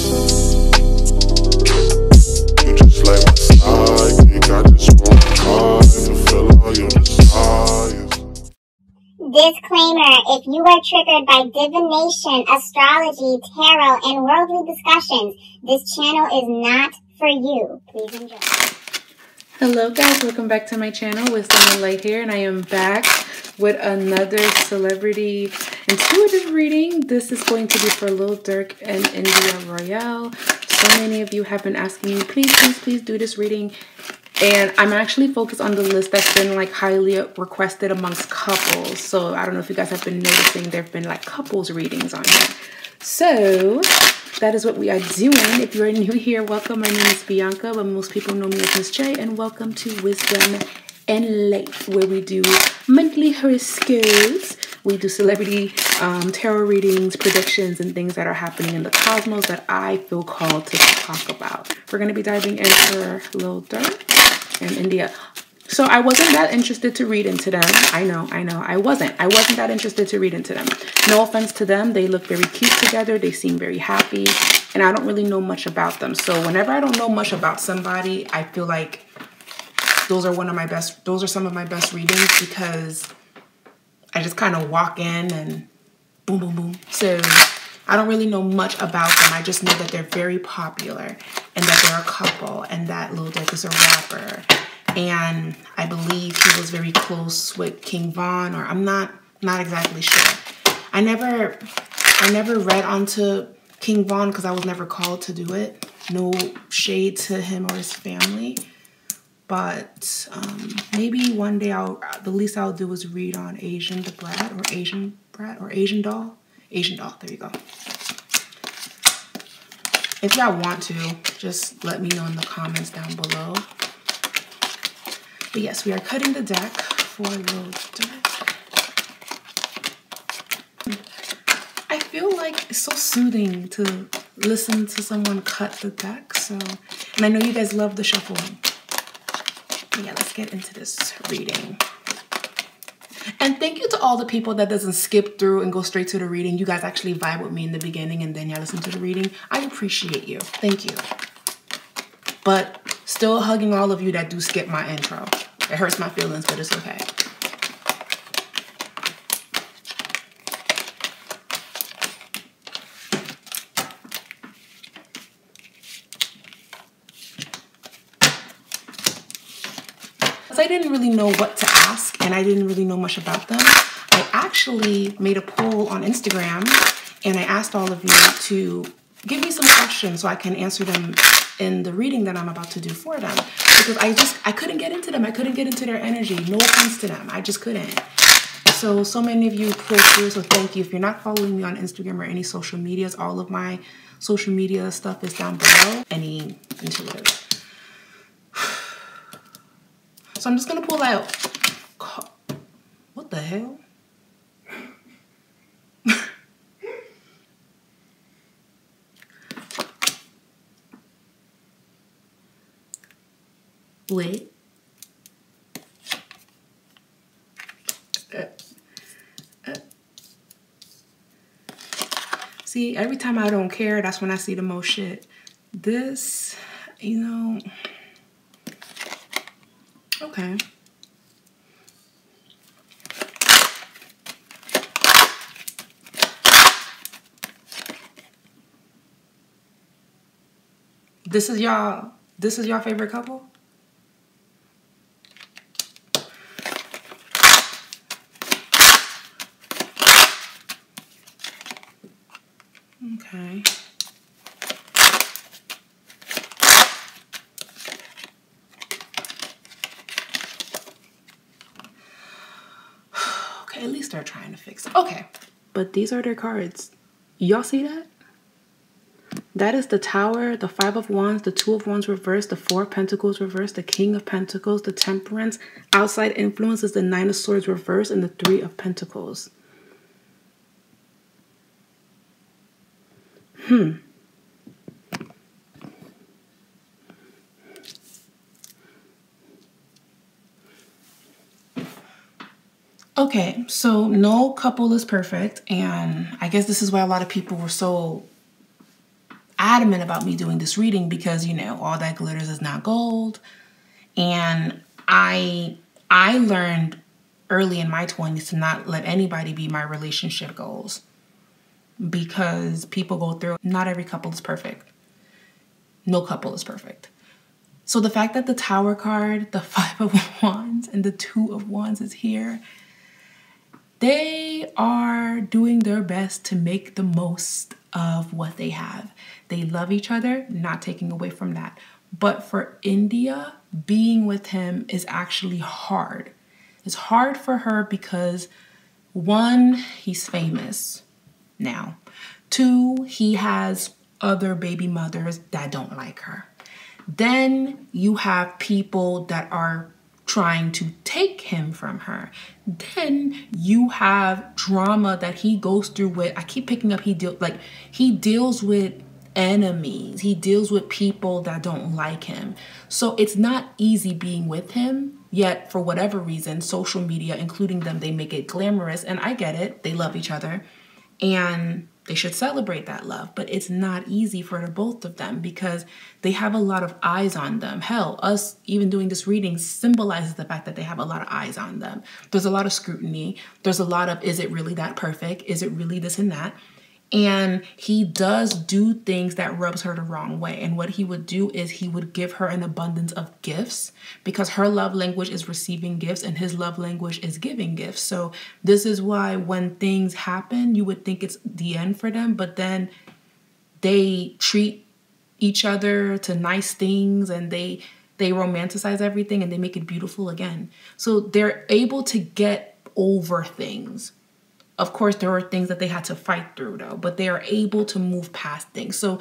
You just like my sidekick, I just want to fulfill all your desires. Disclaimer, if you are triggered by divination, astrology, tarot, and worldly discussions, this channel is not for you. Please enjoy. Hello guys, welcome back to my channel. Wisdom and Light here, and I am back with another celebrity intuitive reading. This is going to be for Lil Durk and Royale. So many of you have been asking me, please do this reading. And I'm actually focused on the list that's been like highly requested amongst couples. So I don't know if you guys have been noticing there have been like couples readings on here. So that is what we are doing. If you're new here, welcome. My name is Bianca, but most people know me as Miss J. And welcome to Wisdom and Light, where we do monthly horoscopes. We do celebrity tarot readings, predictions, and things that are happening in the cosmos that I feel called to talk about. We're going to be diving into Lil Durk and India. So I wasn't that interested to read into them. I know. I wasn't that interested to read into them. No offense to them. They look very cute together. They seem very happy. And I don't really know much about them. So whenever I don't know much about somebody, I feel like those are some of my best readings, because I just kind of walk in and boom, boom, boom. So I don't really know much about them. I just know that they're very popular and that they're a couple and that Lil Durk is a rapper. And I believe he was very close with King Von, or I'm not exactly sure. I never read onto King Von because I was never called to do it. No shade to him or his family. But maybe one day the least I'll do is read on Asian Brat or Asian Doll. Asian Doll, there you go. If y'all want to, just let me know in the comments down below. But yes, we are cutting the deck for Lil Durk. I feel like it's so soothing to listen to someone cut the deck. So, and I know you guys love the shuffling. But yeah, let's get into this reading. And thank you to all the people that doesn't skip through and go straight to the reading. You guys actually vibe with me in the beginning and then y'all listen to the reading. I appreciate you. Thank you. But still hugging all of you that do skip my intro. It hurts my feelings, but it's okay. I didn't really know what to ask, and I didn't really know much about them. I actually made a poll on Instagram, and I asked all of you to give me some questions so I can answer them in the reading that I'm about to do for them. Because I couldn't get into them. I couldn't get into their energy. No offense to them. I just couldn't. So many of you pulled through, so thank you. If you're not following me on Instagram or any social medias, all of my social media stuff is down below. Any intuitive. So I'm just going to pull out. What the hell? Wait. See, every time I don't care, that's when I see the most shit. This, you know... Okay. This is your favorite couple? Okay. At least they're trying to fix it. Okay. But these are their cards. Y'all see that? That is the Tower, the Five of Wands, the Two of Wands reversed, the Four of Pentacles reversed, the King of Pentacles, the Temperance. Outside influence is the Nine of Swords reversed, and the Three of Pentacles. Okay, so no couple is perfect, and I guess this is why a lot of people were so... I adamant about me doing this reading because, you know, all that glitters is not gold. And I learned early in my 20s to not let anybody be my relationship goals, because people go through, not every couple is perfect. No couple is perfect. So the fact that the Tower card, the 5 of Wands, and the 2 of Wands is here, they are doing their best to make the most of what they have. They love each other, not taking away from that. But for India, being with him is actually hard. It's hard for her because, 1, he's famous now. 2, he has other baby mothers that don't like her. Then you have people that are trying to take him from her. Then you have drama that he goes through with, I keep picking up, he deals with enemies. He deals with people that don't like him. So it's not easy being with him, yet for whatever reason, social media, including them, they make it glamorous. And I get it. They love each other and they should celebrate that love, but it's not easy for the both of them because they have a lot of eyes on them. Hell, us even doing this reading symbolizes the fact that they have a lot of eyes on them. There's a lot of scrutiny. There's a lot of, is it really that perfect? Is it really this and that? And he does do things that rubs her the wrong way. And what he would do is he would give her an abundance of gifts because her love language is receiving gifts and his love language is giving gifts. So this is why when things happen, you would think it's the end for them, but then they treat each other to nice things and they romanticize everything and they make it beautiful again. So they're able to get over things. Of course, there are things that they had to fight through, though, but they are able to move past things. So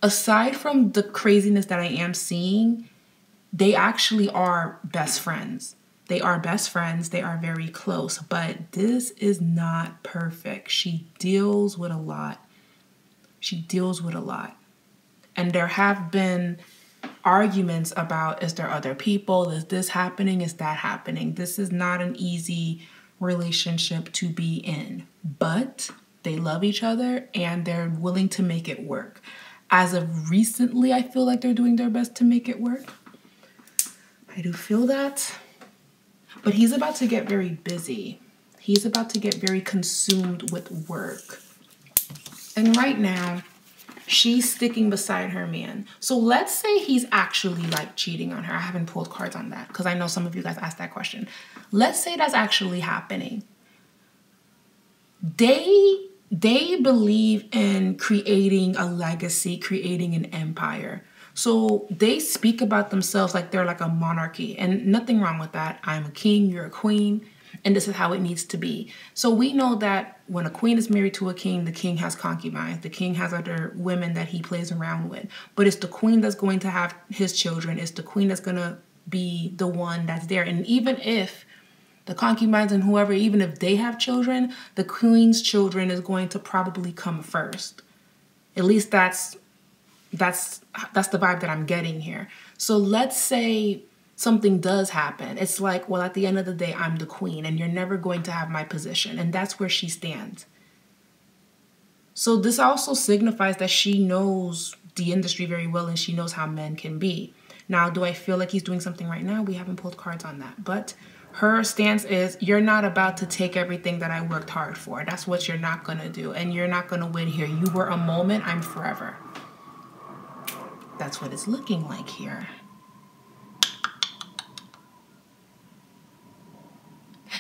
aside from the craziness that I am seeing, they actually are best friends. They are best friends. They are very close, but this is not perfect. She deals with a lot. She deals with a lot. And there have been arguments about, is there other people? Is this happening? Is that happening? This is not an easy relationship to be in, but they love each other and they're willing to make it work. As of recently, I feel like they're doing their best to make it work. I do feel that, but he's about to get very busy. He's about to get very consumed with work. And right now, she's sticking beside her man. So let's say he's actually like cheating on her. I haven't pulled cards on that because I know some of you guys asked that question. Let's say that's actually happening. They believe in creating a legacy, creating an empire. So they speak about themselves like they're like a monarchy, and nothing wrong with that. I'm a king, you're a queen, and this is how it needs to be. So we know that when a queen is married to a king, the king has concubines. The king has other women that he plays around with. But it's the queen that's going to have his children. It's the queen that's going to be the one that's there. And even if the concubines and whoever, even if they have children, the queen's children is going to probably come first. At least that's the vibe that I'm getting here. So let's say something does happen. It's like, well, at the end of the day, I'm the queen and you're never going to have my position. And that's where she stands. So this also signifies that she knows the industry very well and she knows how men can be. Now, do I feel like he's doing something right now? We haven't pulled cards on that. But her stance is, you're not about to take everything that I worked hard for. That's what you're not going to do. And you're not going to win here. You were a moment. I'm forever. That's what it's looking like here.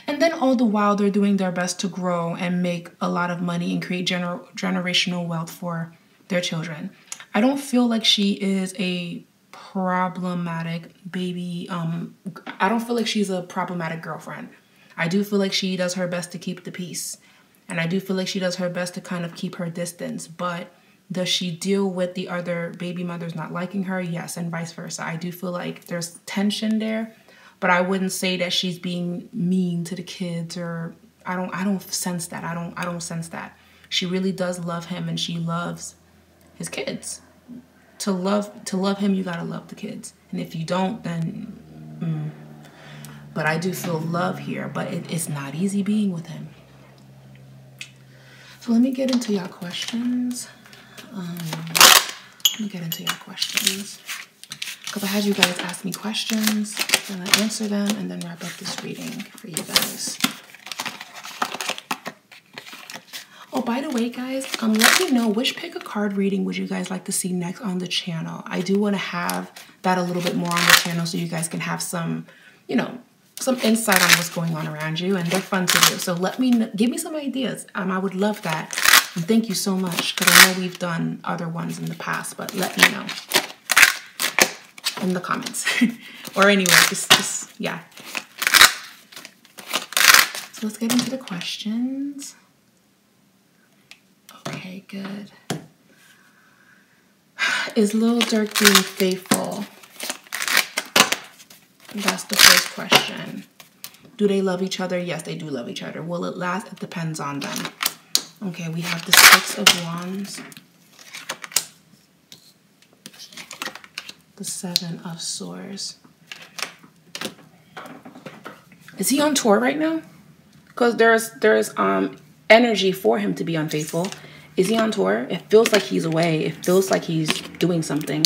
And then all the while, they're doing their best to grow and make a lot of money and create generational wealth for their children. I don't feel like she is a problematic baby. I don't feel like she's a problematic girlfriend. I do feel like she does her best to keep the peace. And I do feel like she does her best to kind of keep her distance. But does she deal with the other baby mothers not liking her? Yes, and vice versa. I do feel like there's tension there. But I wouldn't say that she's being mean to the kids, or I don't sense that. I don't sense that. She really does love him and she loves his kids. To love him, you gotta love the kids. And if you don't, then but I do feel love here, but it's not easy being with him. So let me get into y'all questions. Let me get into your questions. Because I had you guys ask me questions, and I answer them, and then wrap up this reading for you guys. Oh, by the way, guys, let me know which pick a card reading would you guys like to see next on the channel. I do want to have that a little bit more on the channel so you guys can have some, you know, some insight on what's going on around you, and they're fun to do. So let me know, give me some ideas. I would love that. And thank you so much, because I know we've done other ones in the past, but let me know in the comments or anywhere. Just yeah. So let's get into the questions. Okay, good. Is Lil Durk being faithful? That's the first question. Do they love each other? Yes, they do love each other. Will it last? It depends on them. Okay, we have the 6 of Wands. The 7 of Swords. Is he on tour right now? Because there's energy for him to be unfaithful. Is he on tour? It feels like he's away. It feels like he's doing something.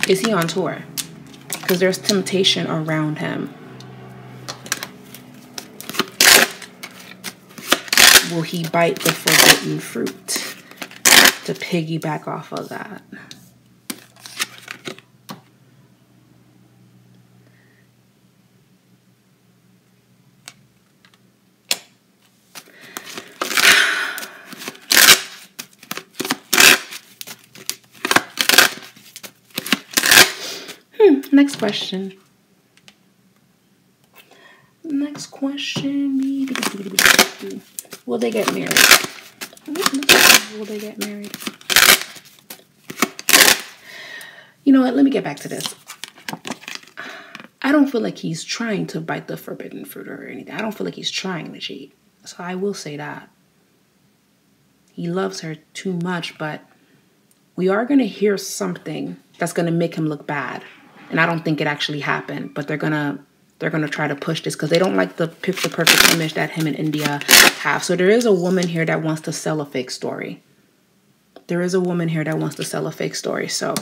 Is he on tour? Because there's temptation around him. Will he bite the forbidden fruit? To piggyback off of that. Next question. Next question. Will they get married? Will they get married? You know what? Let me get back to this. I don't feel like he's trying to bite the forbidden fruit or anything. I don't feel like he's trying to cheat. So I will say that. He loves her too much, but we are going to hear something that's going to make him look bad. And I don't think it actually happened, but they're gonna try to push this because they don't like the perfect image that him and India have. So there is a woman here that wants to sell a fake story. There is a woman here that wants to sell a fake story. So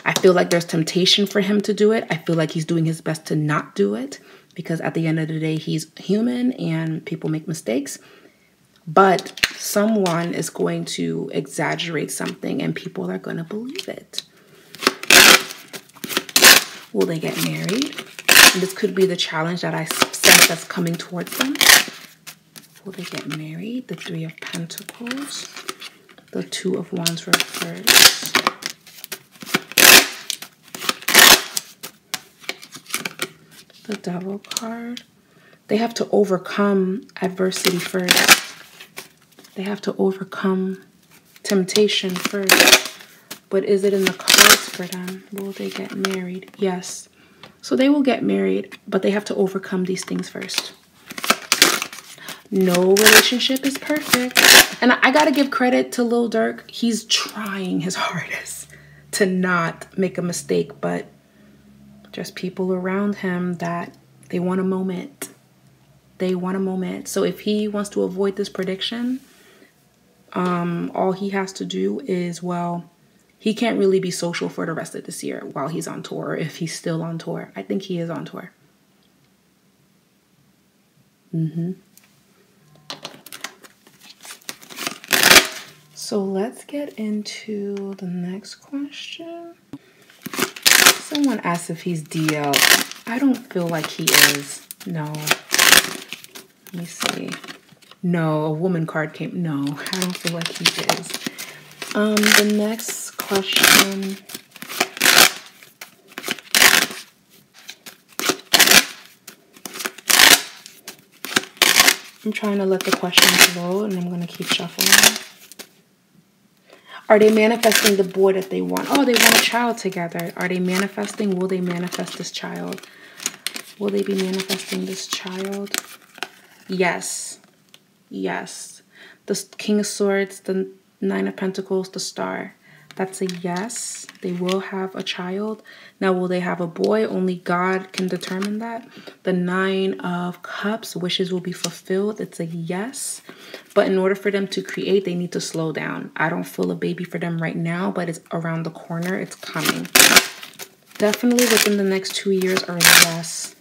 I feel like there's temptation for him to do it. I feel like he's doing his best to not do it because at the end of the day, he's human and people make mistakes. But someone is going to exaggerate something and people are going to believe it. Will they get married? And this could be the challenge that I sense that's coming towards them. Will they get married? The 3 of Pentacles. The 2 of Wands reversed. The Devil card. They have to overcome adversity first. They have to overcome temptation first. But is it in the cards for them? Will they get married? Yes. So they will get married, but they have to overcome these things first. No relationship is perfect. And I got to give credit to Lil Durk. He's trying his hardest to not make a mistake, but just people around him that they want a moment. They want a moment. So if he wants to avoid this prediction, all he has to do is, well, he can't really be social for the rest of this year while he's on tour, or if he's still on tour. I think he is on tour. So let's get into the next question. Someone asked if he's DL. I don't feel like he is. No. Let me see. No, a woman card came. No, I don't feel like he is. The next question. I'm trying to let the questions load and I'm going to keep shuffling. Are they manifesting the boy that they want? Oh, they want a child together. Are they manifesting? Will they manifest this child? Will they be manifesting this child? Yes. Yes. The King of Swords, the 9 of Pentacles, the Star. That's a yes. They will have a child. Now, will they have a boy? Only God can determine that. The 9 of Cups, wishes will be fulfilled. It's a yes. But in order for them to create, they need to slow down. I don't feel a baby for them right now, but it's around the corner. It's coming. Definitely within the next 2 years or less.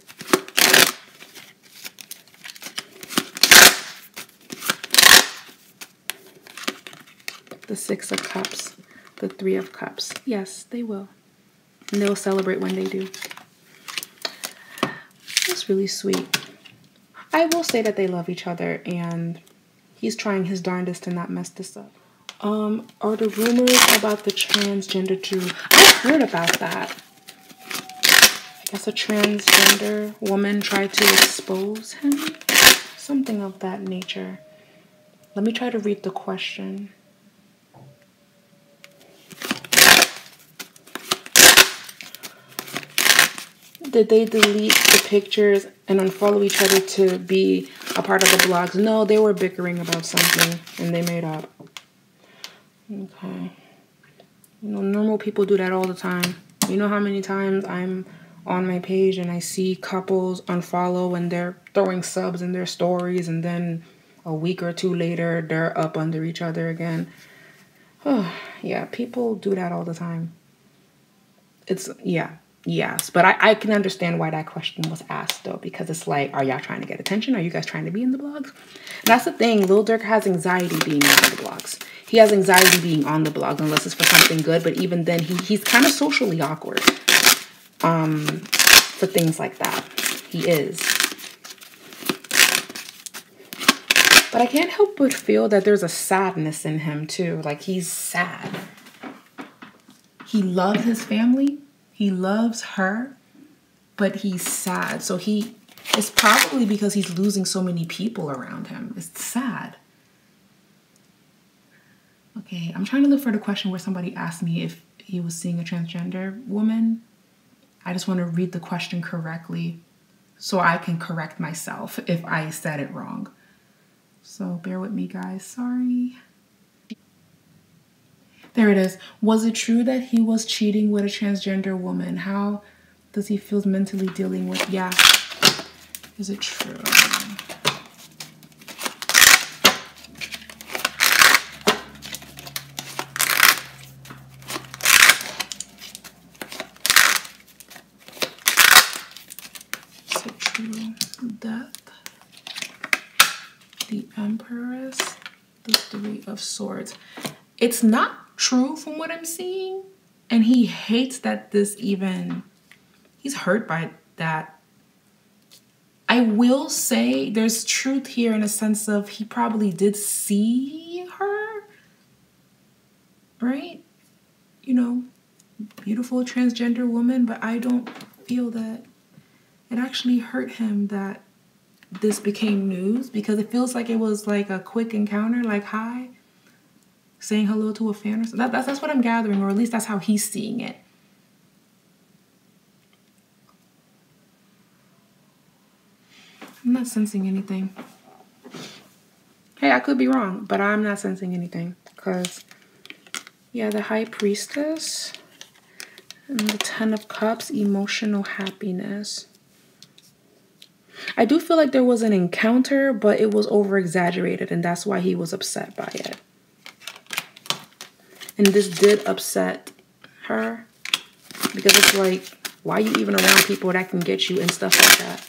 The 6 of Cups. The 3 of Cups. Yes, they will. And they'll celebrate when they do. That's really sweet. I will say that they love each other and he's trying his darndest to not mess this up. Are the rumors about the transgender Jew? I've heard about that. I guess a transgender woman tried to expose him. Something of that nature. Let me try to read the question. Did they delete the pictures and unfollow each other to be a part of the blogs? No, they were bickering about something and they made up. Okay. You know, normal people do that all the time. You know how many times I'm on my page and I see couples unfollow and they're throwing subs in their stories and then a week or 2 later they're up under each other again. Oh, yeah, people do that all the time. Yes, but I can understand why that question was asked, though, because it's like, are y'all trying to get attention? Are you guys trying to be in the blogs? And that's the thing. Lil Durk has anxiety being on the blogs. He has anxiety being on the blogs unless it's for something good, but even then, he's kind of socially awkward for things like that. He is. But I can't help but feel that there's a sadness in him, too. Like, he's sad. He loves his family. He loves her, but he's sad. So it's probably because he's losing so many people around him. It's sad. Okay, I'm trying to look for the question where somebody asked me if he was seeing a transgender woman. I just want to read the question correctly so I can correct myself if I said it wrong. So bear with me, guys. Sorry. There it is. Was it true that he was cheating with a transgender woman? How does he feel mentally dealing with? Yeah. Is it true? Is it true? Death. The Empress. The 3 of Swords. It's not true from what I'm seeing, and he hates that he's hurt by that. I will say there's truth here in a sense of he probably did see her, right? You know, beautiful transgender woman, but I don't feel that it actually hurt him that this became news, because it feels like it was like a quick encounter, like hi, saying hello to a fan or something. That's what I'm gathering, or at least that's how he's seeing it. I'm not sensing anything. Hey, I could be wrong, but I'm not sensing anything. Because, yeah, the High Priestess and the 10 of Cups, emotional happiness. I do feel like there was an encounter, but it was over-exaggerated, and that's why he was upset by it. And this did upset her, because it's like, why are you even around people that can get you and stuff like that?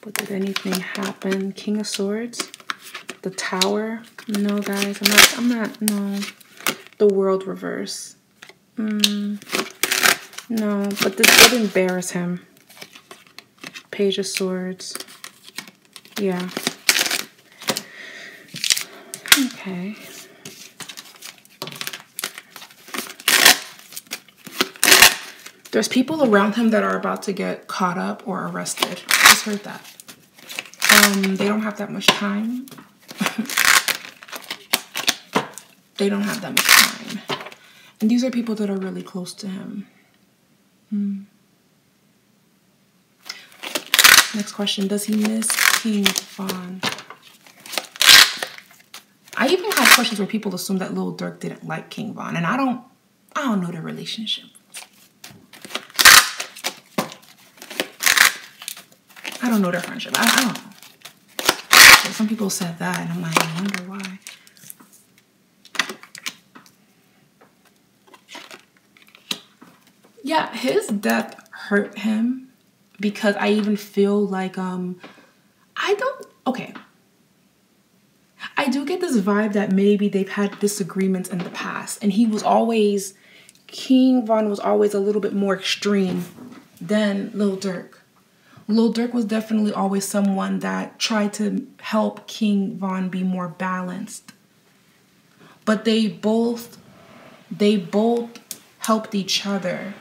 But did anything happen? King of Swords, the Tower. No, guys, I'm not, no. The World reverse. No, but this did embarrass him. Page of Swords. Yeah. Okay. There's people around him that are about to get caught up or arrested. I just heard that. They don't have that much time. They don't have that much time. And these are people that are really close to him. Next question. Does he miss King Von? I even had questions where people assumed that Lil Durk didn't like King Von, and I don't know their relationship. I don't know their friendship. I don't know. So some people said that, and I'm like, I wonder why. Yeah, his death hurt him because I even feel like, I do get this vibe that maybe they've had disagreements in the past, and King Von was always a little bit more extreme than Lil Durk. Lil Durk was definitely always someone that tried to help King Von be more balanced. But they both helped each other.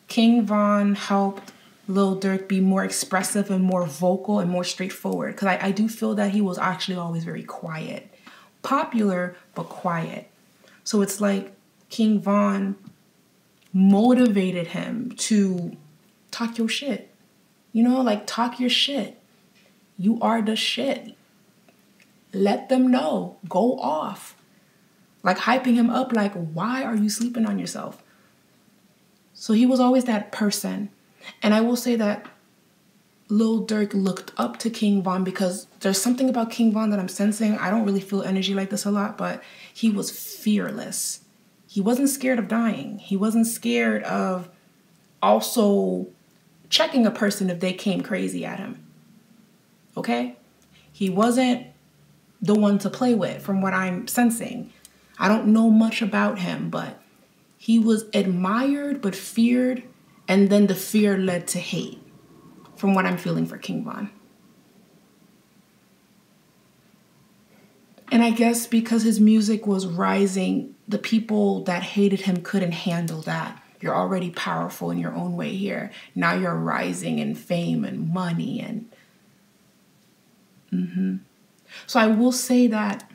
King Von helped Lil Durk be more expressive and more vocal and more straightforward. Because I do feel that he was actually always very quiet. Popular, but quiet. So it's like King Von motivated him to talk your shit. You know, like, talk your shit. You are the shit. Let them know. Go off. Like, hyping him up, like, why are you sleeping on yourself? So he was always that person. And I will say that Lil Durk looked up to King Von because there's something about King Von that I'm sensing. I don't really feel energy like this a lot, but he was fearless. He wasn't scared of dying. He wasn't scared of also checking a person if they came crazy at him. Okay? He wasn't the one to play with from what I'm sensing. I don't know much about him, but he was admired but feared, and then the fear led to hate from what I'm feeling for King Von. And I guess because his music was rising, the people that hated him couldn't handle that. You're already powerful in your own way here. Now you're rising in fame and money and So I will say that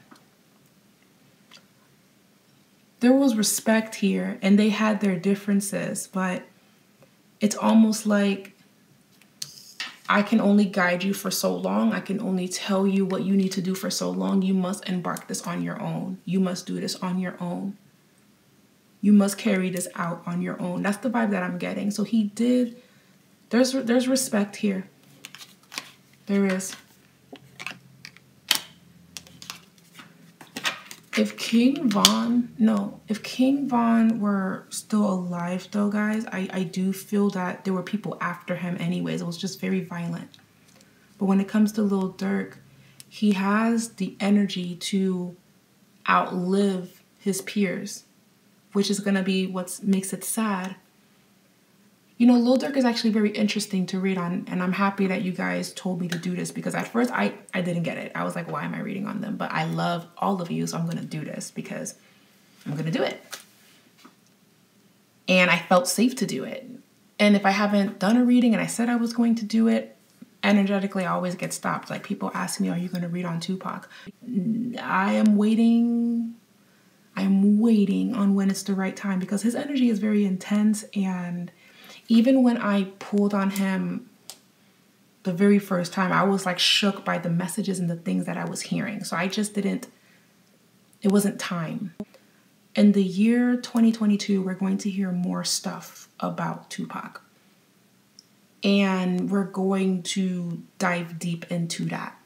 there was respect here and they had their differences, but it's almost like I can only guide you for so long. I can only tell you what you need to do for so long. You must embark this on your own. You must do this on your own. You must carry this out on your own. That's the vibe that I'm getting. So he did. There's respect here. There is. If King Von were still alive though, guys, I do feel that there were people after him anyways. It was just very violent. But when it comes to Lil Durk, he has the energy to outlive his peers, which is going to be what makes it sad. You know, Lil Durk is actually very interesting to read on, and I'm happy that you guys told me to do this because at first I didn't get it. I was like, why am I reading on them? But I love all of you, so I'm going to do this because I'm going to do it. And I felt safe to do it. And if I haven't done a reading and I said I was going to do it, energetically I always get stopped. Like, people ask me, are you going to read on Tupac? I am waiting on when it's the right time because his energy is very intense, and even when I pulled on him the very first time, I was like shook by the messages and the things that I was hearing. So I just didn't, it wasn't time. In the year 2022, we're going to hear more stuff about Tupac. And we're going to dive deep into that.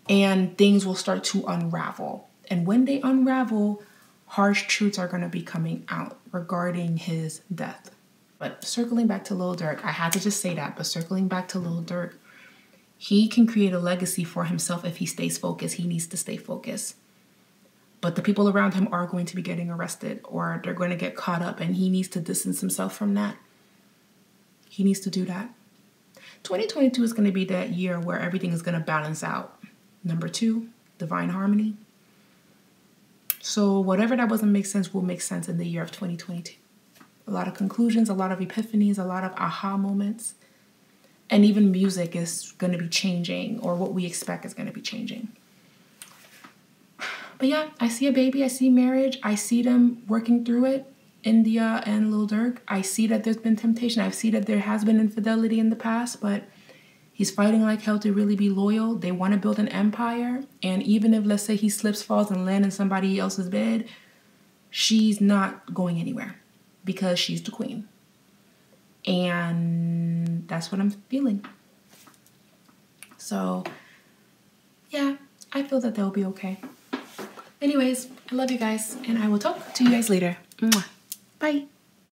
And things will start to unravel. And when they unravel, harsh truths are going to be coming out regarding his death. But circling back to Lil Durk, I had to just say that, but circling back to Lil Durk, he can create a legacy for himself if he stays focused. He needs to stay focused. But the people around him are going to be getting arrested or they're going to get caught up, and he needs to distance himself from that. He needs to do that. 2022 is going to be that year where everything is going to balance out. Number 2, divine harmony. So whatever that doesn't make sense will make sense in the year of 2022. A lot of conclusions, a lot of epiphanies, a lot of aha moments. And even music is going to be changing, or what we expect is going to be changing. But yeah, I see a baby, I see marriage, I see them working through it, India and Lil Durk. I see that there's been temptation. I see that there has been infidelity in the past, but He's fighting like hell to really be loyal. They want to build an empire. And even if, let's say, he slips, falls, and lands in somebody else's bed, she's not going anywhere because she's the queen. And that's what I'm feeling. So, yeah, I feel that they'll be okay. Anyways, I love you guys, and I will talk to you guys later. Mwah. Bye.